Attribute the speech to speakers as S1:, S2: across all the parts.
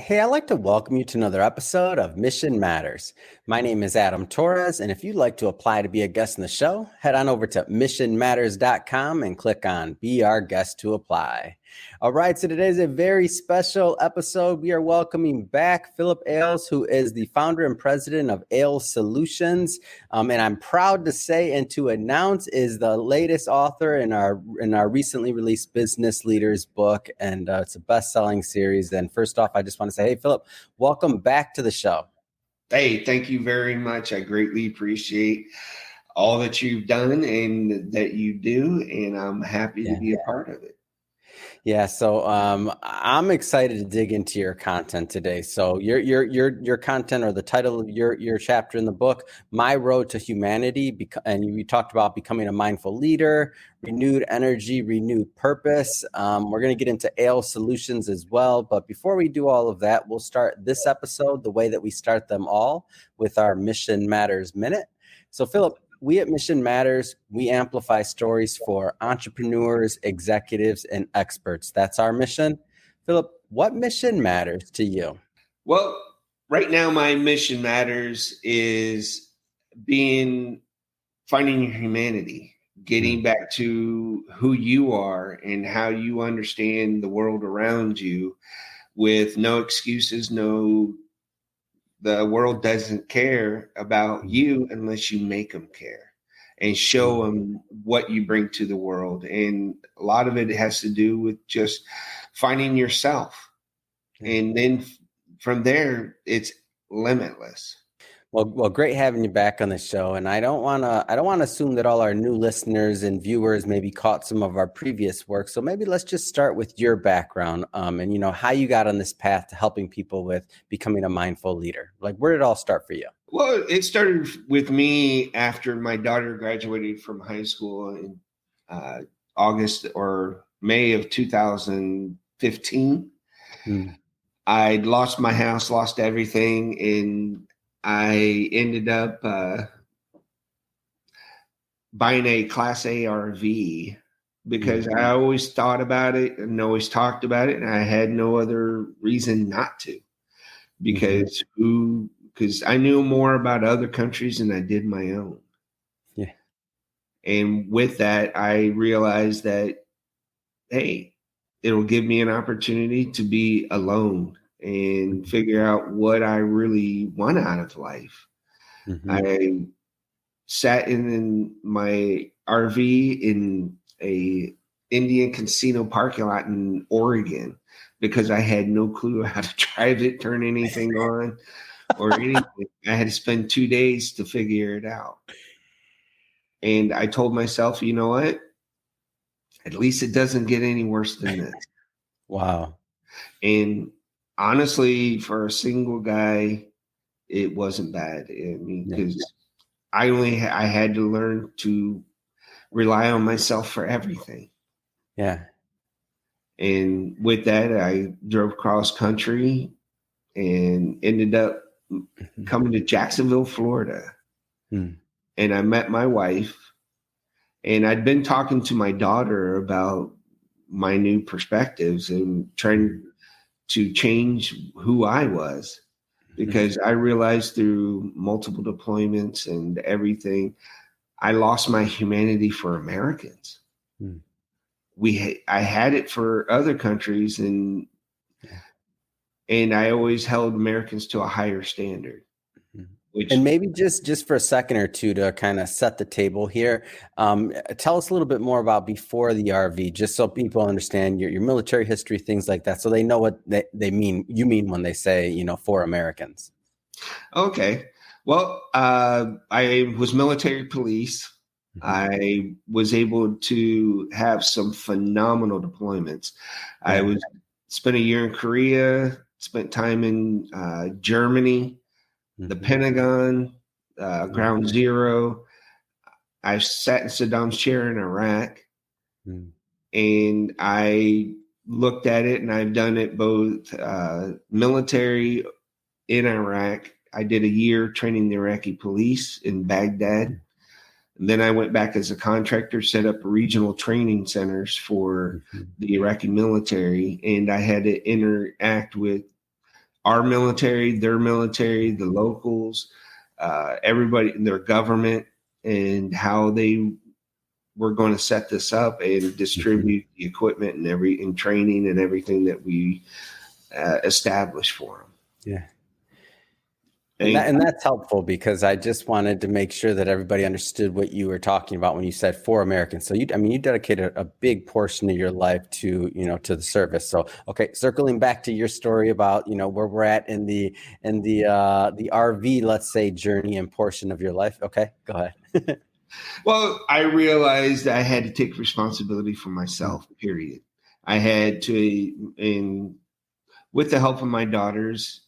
S1: Hey, I'd like to welcome you to another episode of Mission Matters. My name is Adam Torres, and if you'd like to apply to be a guest in the show, head on over to missionmatters.com and click on Be Our Guest to apply. All right, so today is a very special episode. We are welcoming back Philip Ailes, who is the founder and president of Ailes Solutions. And I'm proud to say and to announce is the latest author in our recently released Business Leaders book, and it's a best-selling series. And first off, I just want to say, hey, Philip, welcome back to the show.
S2: Hey, thank you very much. I greatly appreciate all that you've done and that you do, and I'm happy to be a part of it.
S1: Yeah, so I'm excited to dig into your content today. So your content, or the title of your chapter in the book, My Road to Humanity, and you talked about becoming a mindful leader, renewed energy, renewed purpose. We're going to get into Ailes Solutions as well, but before we do all of that, we'll start this episode the way that we start them all, with our Mission Matters Minute. So Philip, we at Mission Matters, we amplify stories for entrepreneurs, executives, and experts. That's our mission. Philip, what mission matters to you?
S2: Well, right now, my mission matters is finding your humanity, getting back to who you are and how you understand the world around you with no excuses, the world doesn't care about you unless you make them care and show them what you bring to the world. And a lot of it has to do with just finding yourself. And then from there, it's limitless.
S1: Well, great having you back on the show. And I don't want to assume that all our new listeners and viewers maybe caught some of our previous work. So maybe let's just start with your background, and how you got on this path to helping people with becoming a mindful leader. Like, where did it all start for you?
S2: Well, it started with me after my daughter graduated from high school in August or May of 2015. I'd lost my house, lost everything, and I ended up buying a Class A RV because I always thought about it and always talked about it, and I had no other reason not to, because I knew more about other countries than I did my own.
S1: Yeah.
S2: And with that, I realized that, hey, it'll give me an opportunity to be alone and figure out what I really want out of life. I sat in my RV in a Indian casino parking lot in Oregon because I had no clue how to drive it, turn anything on, or anything. I had to spend 2 days to figure it out. And I told myself, you know what? At least it doesn't get any worse than this.
S1: Wow.
S2: And honestly, for a single guy, it wasn't bad. I mean, because I had to learn to rely on myself for everything.
S1: Yeah.
S2: And with that, I drove cross country and ended up coming to Jacksonville, Florida. And I met my wife, and I'd been talking to my daughter about my new perspectives and trying to change who I was, because I realized through multiple deployments and everything, I lost my humanity for Americans. I had it for other countries, and I always held Americans to a higher standard.
S1: And maybe just for a second or two to kind of set the table here, tell us a little bit more about before the RV, just so people understand your military history, things like that, so they know what they mean. You mean when they say, for Americans.
S2: Okay. Well, I was military police. I was able to have some phenomenal deployments. I spent a year in Korea, spent time in Germany, the Pentagon, Ground Zero. I sat in Saddam's chair in Iraq, and I looked at it, and I've done it both military in Iraq. I did a year training the Iraqi police in Baghdad. And then I went back as a contractor, set up regional training centers for the Iraqi military, and I had to interact with our military, their military, the locals, everybody in their government, and how they were going to set this up and distribute the equipment and training and everything that we established for them.
S1: Yeah. And that's helpful, because I just wanted to make sure that everybody understood what you were talking about when you said for Americans. So you dedicated a big portion of your life to the service. So, okay, circling back to your story about, where we're at in the RV, let's say, journey and portion of your life. Okay, go ahead.
S2: Well, I realized I had to take responsibility for myself, period. I had to, and with the help of my daughters,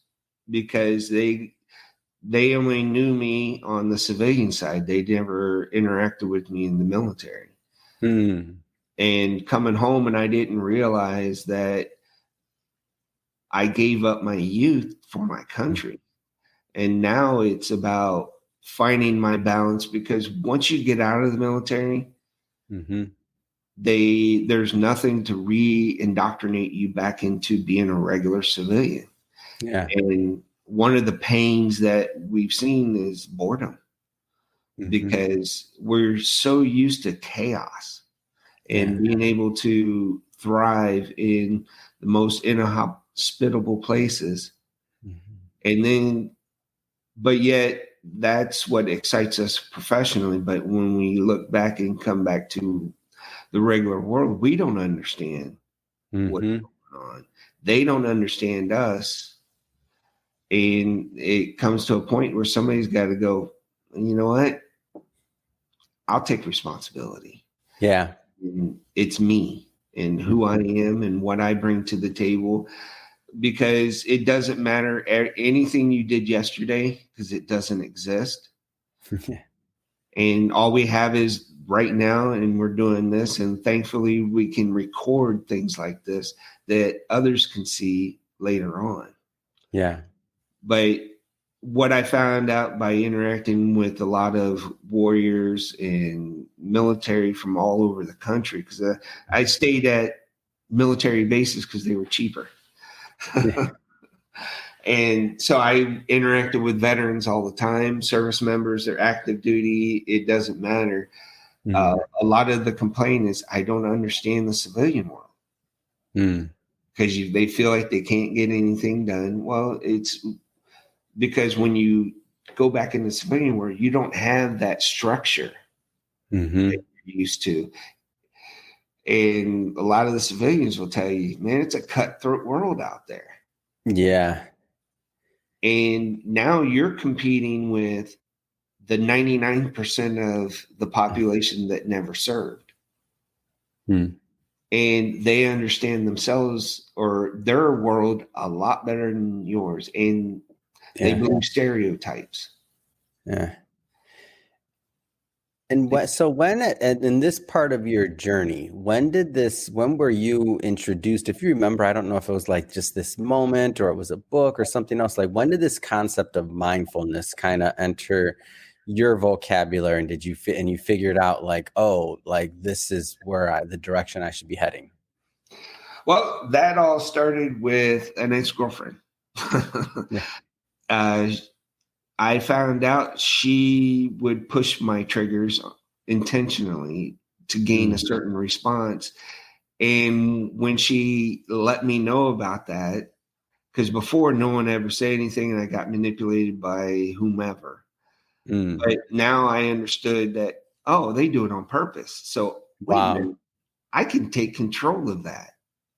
S2: because they only knew me on the civilian side. They never interacted with me in the military. And coming home, and I didn't realize that I gave up my youth for my country. And now it's about finding my balance, because once you get out of the military, there's nothing to re-indoctrinate you back into being a regular civilian.
S1: Yeah.
S2: And one of the pains that we've seen is boredom, because we're so used to chaos and being able to thrive in the most inhospitable places. And then, but yet that's what excites us professionally. But when we look back and come back to the regular world, we don't understand what's going on. They don't understand us. And it comes to a point where somebody's got to go, you know what? I'll take responsibility.
S1: Yeah.
S2: And it's me and who I am and what I bring to the table, because it doesn't matter anything you did yesterday, because it doesn't exist. And all we have is right now, and we're doing this. And thankfully we can record things like this that others can see later on.
S1: Yeah.
S2: But what I found out by interacting with a lot of warriors and military from all over the country, because I stayed at military bases because they were cheaper. And so I interacted with veterans all the time, service members, they're active duty, it doesn't matter. A lot of the complaint is, I don't understand the civilian world, because they feel like they can't get anything done. Well, it's because when you go back in the civilian world, you don't have that structure that you're used to. And a lot of the civilians will tell you, man, it's a cutthroat world out there.
S1: Yeah.
S2: And now you're competing with the 99% of the population that never served. And they understand themselves or their world a lot better than yours. And they believe stereotypes.
S1: Yeah. And when in this part of your journey, when were you introduced? If you remember, I don't know if it was like just this moment or it was a book or something else. Like, when did this concept of mindfulness kind of enter your vocabulary, and you figured out like, oh, like this is where the direction I should be heading?
S2: Well, that all started with an ex-girlfriend. I found out she would push my triggers intentionally to gain a certain response. And when she let me know about that, because before no one ever said anything and I got manipulated by whomever. But now I understood that, oh, they do it on purpose. So wait a minute, I can take control of that.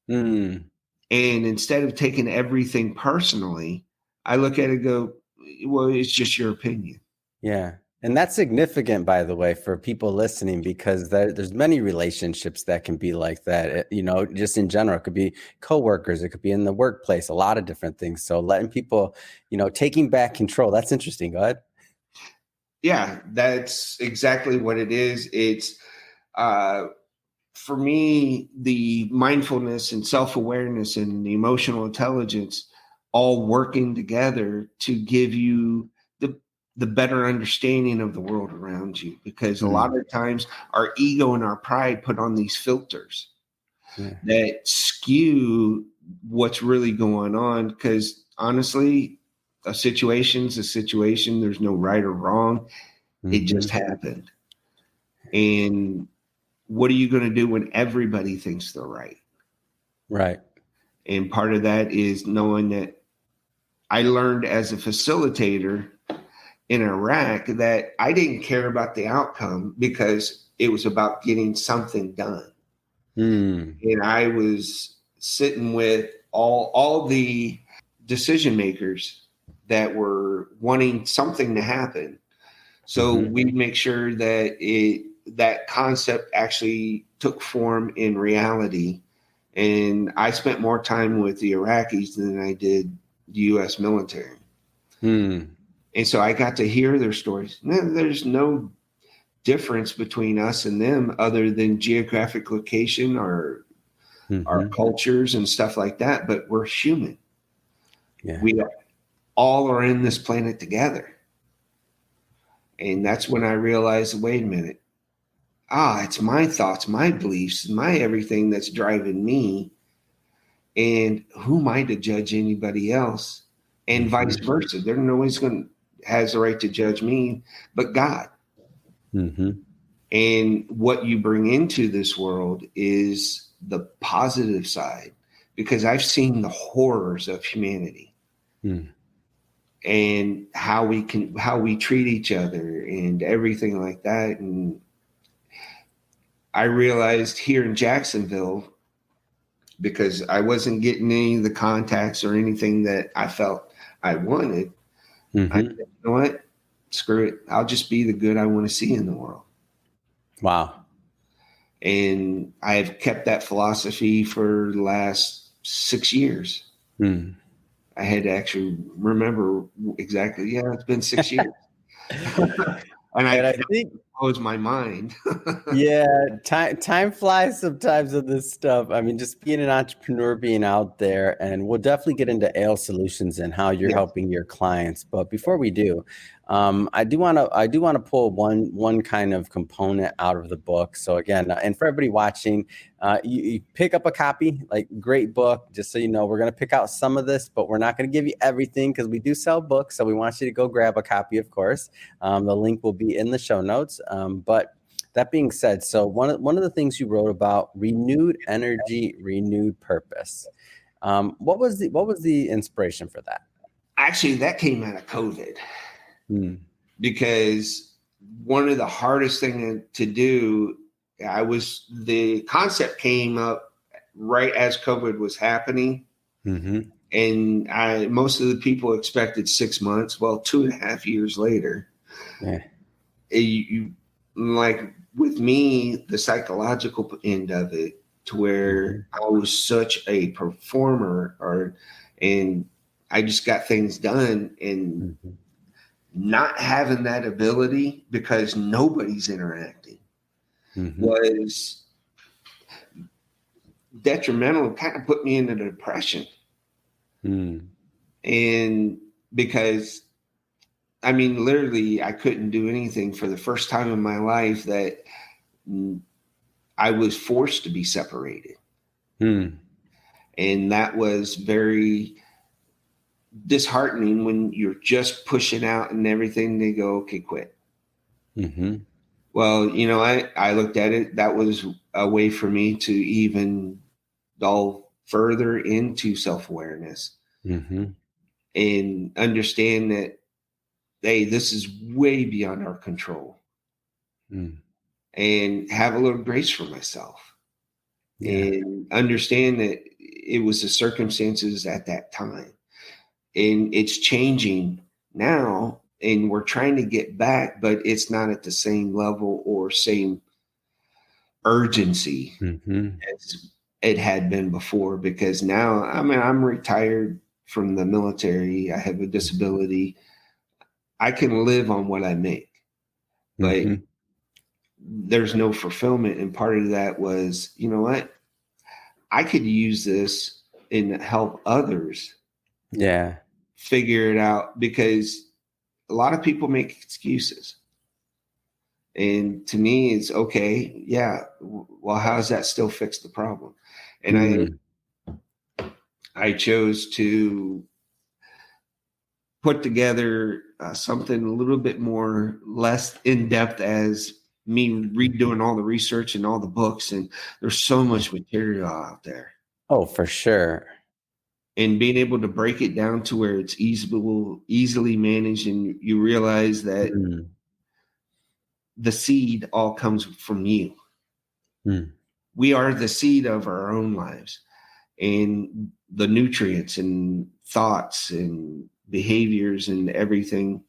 S2: And instead of taking everything personally, I look at it and go, well, it's just your opinion.
S1: Yeah. And that's significant, by the way, for people listening, because there's many relationships that can be like that. Just in general, it could be coworkers, it could be in the workplace, a lot of different things. So letting people, taking back control, that's interesting. Go ahead.
S2: Yeah, that's exactly what it is. It's, for me, the mindfulness and self-awareness and the emotional intelligence all working together to give you the better understanding of the world around you. Because a lot of times our ego and our pride put on these filters that skew what's really going on. Because honestly, a situation's a situation. There's no right or wrong. It just happened. And what are you going to do when everybody thinks they're right?
S1: Right.
S2: And part of that is knowing that I learned as a facilitator in Iraq that I didn't care about the outcome because it was about getting something done. And I was sitting with all the decision makers that were wanting something to happen. So we'd make sure that that concept actually took form in reality. And I spent more time with the Iraqis than I did the U.S. military. And so I got to hear their stories. There's no difference between us and them other than geographic location or our cultures and stuff like that. But we're human. Yeah. We all are in this planet together. And that's when I realized, wait a minute. It's my thoughts, my beliefs, my everything that's driving me. And who am I to judge anybody else? And vice versa. There nobody's has the right to judge me, but God. And what you bring into this world is the positive side, because I've seen the horrors of humanity and how we treat each other and everything like that. And I realized here in Jacksonville, because I wasn't getting any of the contacts or anything that I felt I wanted, I said, you know what? Screw it. I'll just be the good I want to see in the world.
S1: Wow.
S2: And I've kept that philosophy for the last 6 years. I had to actually remember exactly. Yeah, it's been 6 years. And I think it blows my mind.
S1: Yeah, time flies sometimes on this stuff. I mean, just being an entrepreneur, being out there, and we'll definitely get into ALE Solutions and how you're helping your clients. But before we do, I do want to pull one kind of component out of the book. So again, and for everybody watching, you pick up a copy. Like, great book. Just so you know, we're going to pick out some of this, but we're not going to give you everything because we do sell books. So we want you to go grab a copy, of course. The link will be in the show notes. But that being said, so one of the things you wrote about: renewed energy, renewed purpose. What was the inspiration for that?
S2: Actually, that came out of COVID. Because one of the hardest things to do, the concept came up right as COVID was happening. And most of the people expected 6 months. Well, 2.5 years later, like with me, the psychological end of it, to where I was such a performer, and I just got things done, and not having that ability because nobody's interacting was detrimental. It kind of put me into depression. And because, I mean, literally, I couldn't do anything for the first time in my life that I was forced to be separated. And that was very disheartening when you're just pushing out and everything. They go, okay, quit. Well, I looked at it. That was a way for me to even delve further into self-awareness and understand that, hey, this is way beyond our control, and have a little grace for myself and understand that it was the circumstances at that time. And it's changing now, and we're trying to get back, but it's not at the same level or same urgency as it had been before. Because now, I mean, I'm retired from the military. I have a disability. I can live on what I make, but there's no fulfillment. And part of that was, you know what? I could use this and help others. Figure it out, because a lot of people make excuses. And to me, it's okay. Yeah. Well, how does that still fix the problem? And I chose to put together something a little bit more less in depth as me redoing all the research and all the books. And there's so much material out there.
S1: Oh, for sure.
S2: And being able to break it down to where it's easily managed, and you realize that the seed all comes from you. We are the seed of our own lives, and the nutrients and thoughts and behaviors and everything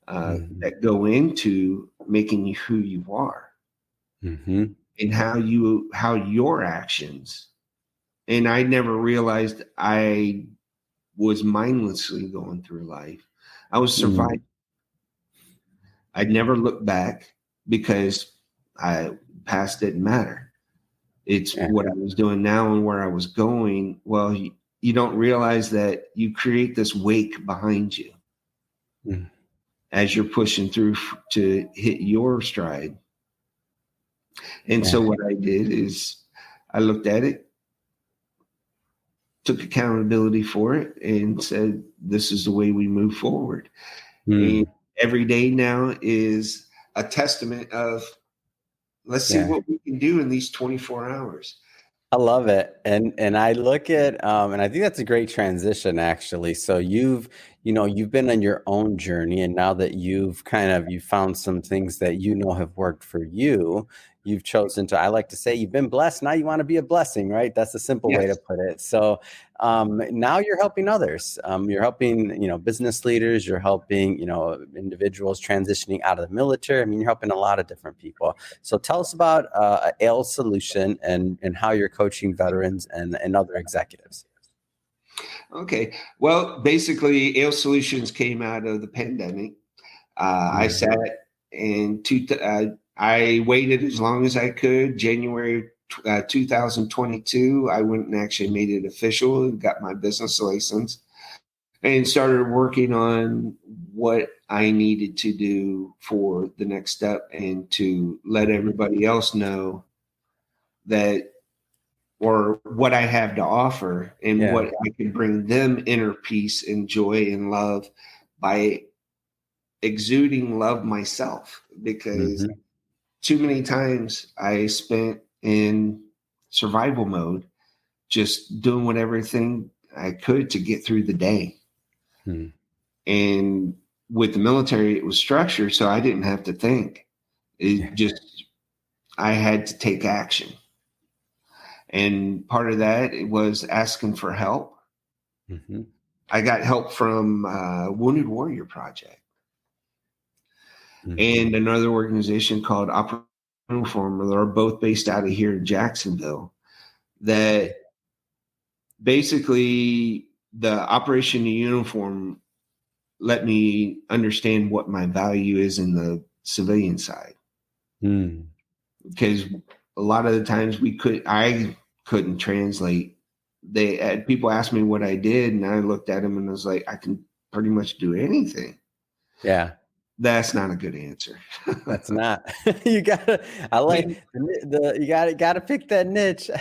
S2: that go into making you who you are, and how your actions. And I never realized I was mindlessly going through life. I was surviving. I'd never looked back because past didn't matter. It's what I was doing now and where I was going. Well, you don't realize that you create this wake behind you as you're pushing through to hit your stride. And so what I did is I looked at it, took accountability for it, and said, this is the way we move forward. And every day now is a testament of, let's see what we can do in these 24 hours.
S1: I love it. And I look at, and I think that's a great transition, actually. So you've been on your own journey, and now that you found some things that have worked for you, you've chosen to, I like to say, you've been blessed. Now you want to be a blessing, right? That's a simple way to put it. So now you're helping others. You're helping, business leaders. You're helping, individuals transitioning out of the military. I mean, you're helping a lot of different people. So tell us about ALE Solution and how you're coaching veterans and other executives.
S2: Okay. Well, basically, ALE Solutions came out of the pandemic. I sat in I waited as long as I could. January 2022, I went and actually made it official and got my business license and started working on what I needed to do for the next step and to let everybody else know that, or what I have to offer and what I can bring them inner peace and joy and love by exuding love myself, because too many times I spent in survival mode, just doing everything I could to get through the day. And with the military, it was structured, so I didn't have to think. I had to take action. And part of that was asking for help. I got help from Wounded Warrior Project. And another organization called Operation Uniform. They're both based out of here in Jacksonville. That basically the Operation Uniform let me understand what my value is in the civilian side. Because a lot of the times I couldn't translate. People asked me what I did, and I looked at them and I was like, I can pretty much do anything. Yeah. That's not a good answer.
S1: That's not. You gotta pick that niche.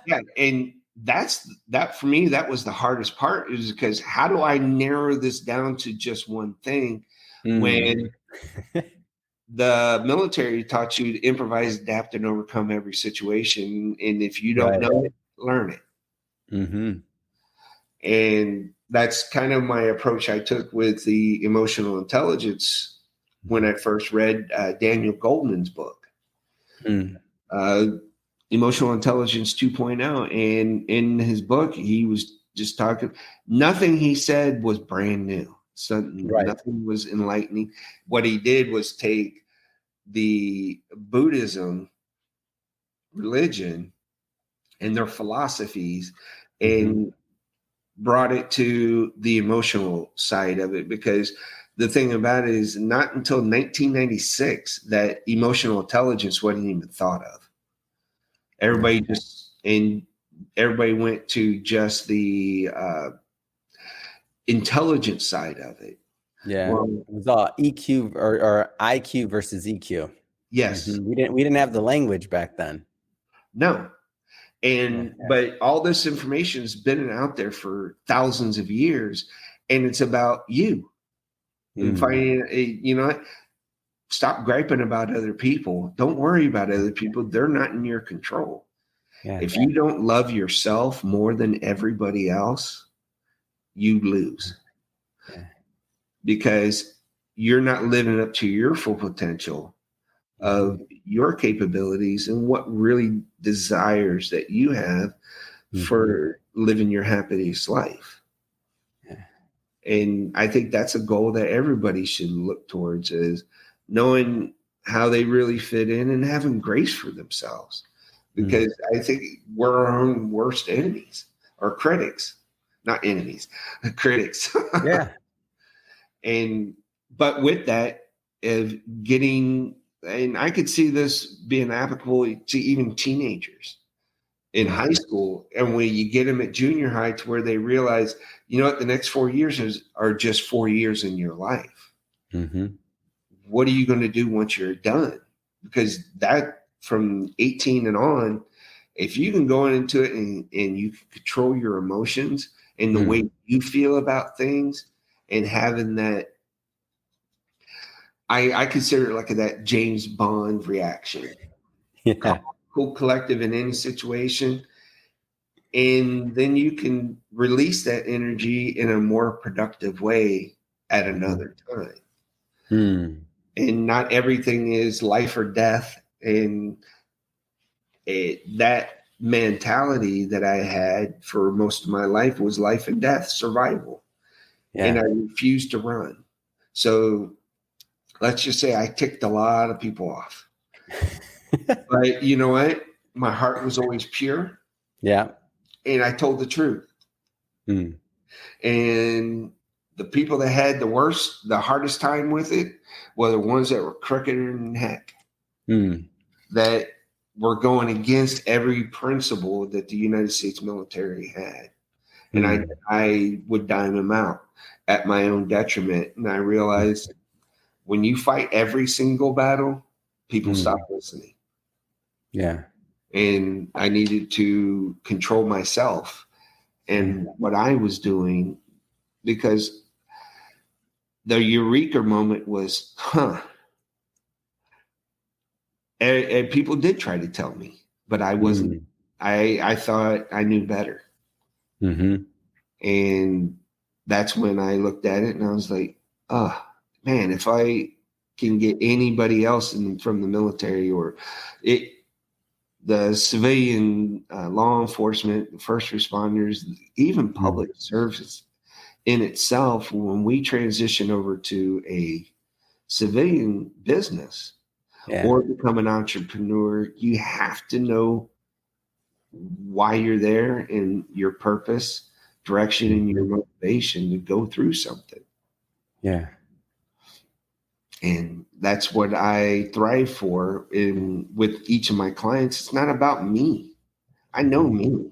S2: Yeah. And that for me, that was the hardest part, is because how do I narrow this down to just one thing when the military taught you to improvise, adapt, and overcome every situation. And if you don't know it, learn it. And that's kind of my approach I took with the emotional intelligence when I first read Daniel Goleman's book, Emotional Intelligence 2.0. And in his book, he was just talking, nothing he said was brand new. Nothing was enlightening. What he did was take the Buddhism religion and their philosophies and brought it to the emotional side of it, because the thing about it is not until 1996 that emotional intelligence wasn't even thought of. Everybody went to just the intelligence side of it.
S1: Yeah, well, it was all EQ or IQ versus EQ.
S2: Yes,
S1: we didn't have the language back then.
S2: No. But all this information has been out there for thousands of years, and it's about you and
S1: Mm.
S2: finding you know what? Stop griping about other people. Don't worry about other people. They're not in your control.
S1: Yeah.
S2: If you don't love yourself more than everybody else, you lose
S1: Yeah.
S2: because you're not living up to your full potential of your capabilities and what really desires that you have for living your happiest life.
S1: Yeah.
S2: And I think that's a goal that everybody should look towards, is knowing how they really fit in and having grace for themselves. Because I think we're our own worst enemies or critics, not enemies, critics.
S1: Yeah.
S2: And but with that, of getting, and I could see this being applicable to even teenagers in high school, and when you get them at junior high to where they realize, you know what, the next 4 years are just 4 years in your life.
S1: Mm-hmm.
S2: What are you going to do once you're done? Because that, from 18 and on, if you can go into it and you can control your emotions and the way you feel about things, and having that, I consider it like that James Bond reaction.
S1: Yeah.
S2: Cool collective in any situation. And then you can release that energy in a more productive way at another time.
S1: Mm.
S2: And not everything is life or death. And that mentality that I had for most of my life was life and death, survival.
S1: Yeah.
S2: And I refused to run. So let's just say I ticked a lot of people off. But you know what? My heart was always pure.
S1: Yeah.
S2: And I told the truth.
S1: Mm.
S2: And the people that had the hardest time with it were the ones that were crookeder than heck, that were going against every principle that the United States military had. And I would dime them out at my own detriment. And I realized when you fight every single battle, people stop listening.
S1: Yeah.
S2: And I needed to control myself and what I was doing, because the eureka moment was, and people did try to tell me, but I wasn't. I thought I knew better.
S1: Mm-hmm.
S2: And that's when I looked at it and I was like, oh man, if I can get anybody else from the military or the civilian law enforcement, first responders, even public service in itself, when we transition over to a civilian business or become an entrepreneur, you have to know why you're there and your purpose, direction, and your motivation to go through something.
S1: Yeah.
S2: And that's what I thrive for. And with each of my clients, it's not about me. I know me.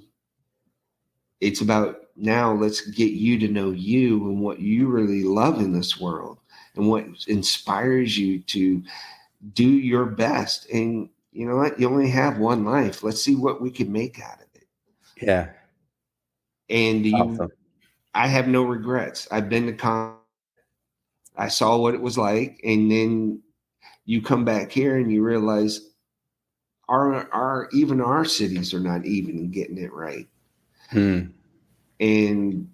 S2: It's about, now let's get you to know you and what you really love in this world and what inspires you to do your best. And you know what? You only have one life. Let's see what we can make out of it.
S1: Yeah.
S2: And
S1: Awesome.
S2: I have no regrets. I've been to I saw what it was like. And then you come back here and you realize even our cities are not even in getting it right. And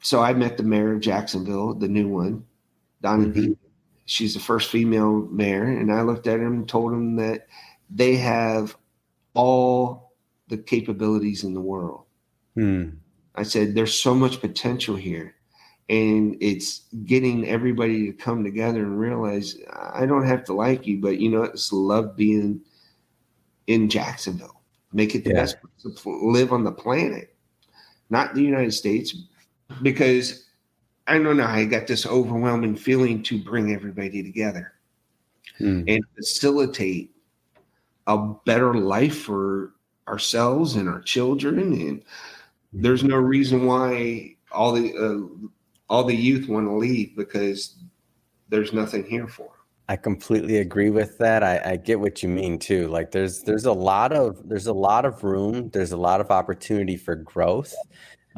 S2: so I met the mayor of Jacksonville, the new one, Donna D. She's the first female mayor. And I looked at him and told him that they have all the capabilities in the world. I said, there's so much potential here. And it's getting everybody to come together and realize, I don't have to like you, but you know, it's love being in Jacksonville. Make it the best place to live on the planet, not the United States, because I don't know, I got this overwhelming feeling to bring everybody together and facilitate a better life for ourselves and our children. And there's no reason why all the youth want to leave, because there's nothing here for them.
S1: I completely agree with that. I get what you mean too. Like there's a lot of room. There's a lot of opportunity for growth.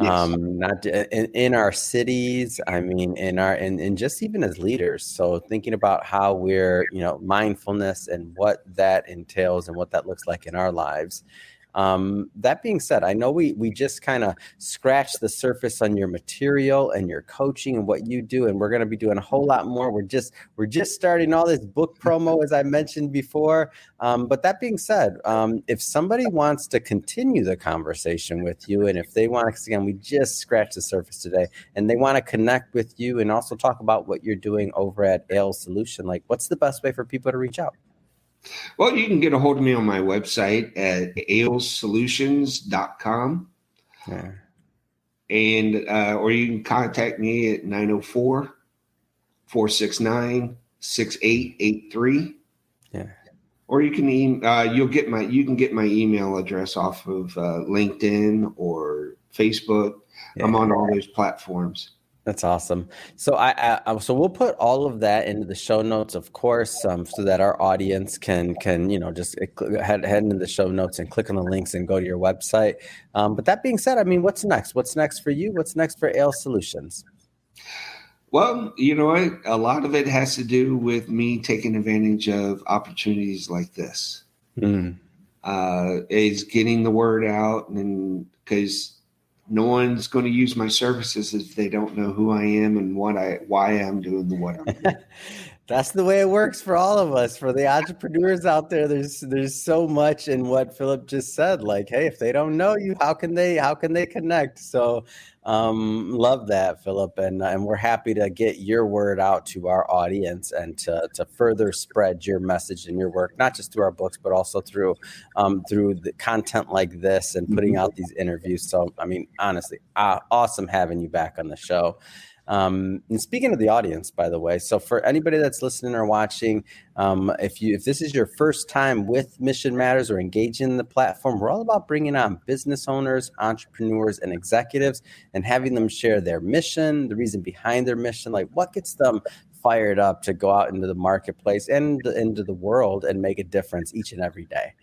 S2: Yes.
S1: Not in our cities. I mean, and just even as leaders. So thinking about how we're, mindfulness and what that entails and what that looks like in our lives. That being said, I know we just kind of scratched the surface on your material and your coaching and what you do, and we're going to be doing a whole lot more. We're just starting all this book promo, as I mentioned before. But that being said, if somebody wants to continue the conversation with you, and if they want to, again, we just scratched the surface today, and they want to connect with you and also talk about what you're doing over at AILS Solution, like what's the best way for people to reach out?
S2: Well, you can get a hold of me on my website at ailssolutions.com.
S1: Yeah.
S2: And or you can contact me at 904-469-6883.
S1: Yeah.
S2: Or you can you can get my email address off of LinkedIn or Facebook.
S1: Yeah.
S2: I'm on all those platforms.
S1: That's awesome. So so we'll put all of that into the show notes, of course, so that our audience can just head into the show notes and click on the links and go to your website. But that being said, I mean, what's next? What's next for you? What's next for AILS Solutions?
S2: Well, you know what? A lot of it has to do with me taking advantage of opportunities like this. Is getting the word out, and because no one's going to use my services if they don't know who I am and why I'm doing what I'm doing.
S1: That's the way it works for all of us. For the entrepreneurs out there, there's so much in what Philip just said. Like, hey, if they don't know you, how can they connect? So, love that, Philip, and we're happy to get your word out to our audience and to further spread your message and your work, not just through our books, but also through the content like this and putting out these interviews. So, I mean, honestly, awesome having you back on the show. And speaking of the audience, by the way, so for anybody that's listening or watching, if this is your first time with Mission Matters or engaging in the platform, we're all about bringing on business owners, entrepreneurs, and executives and having them share their mission, the reason behind their mission, like what gets them fired up to go out into the marketplace and into the world and make a difference each and every day.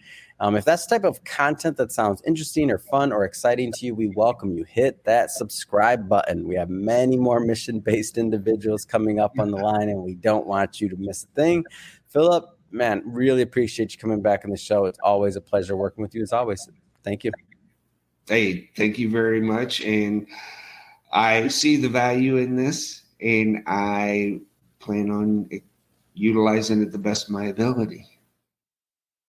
S1: If that's the type of content that sounds interesting or fun or exciting to you, we welcome you. Hit that subscribe button. We have many more mission-based individuals coming up on the line, and we don't want you to miss a thing. Philip, man, really appreciate you coming back on the show. It's always a pleasure working with you, as always. Thank you.
S2: Hey, thank you very much. And I see the value in this, and I plan on utilizing it the best of my ability.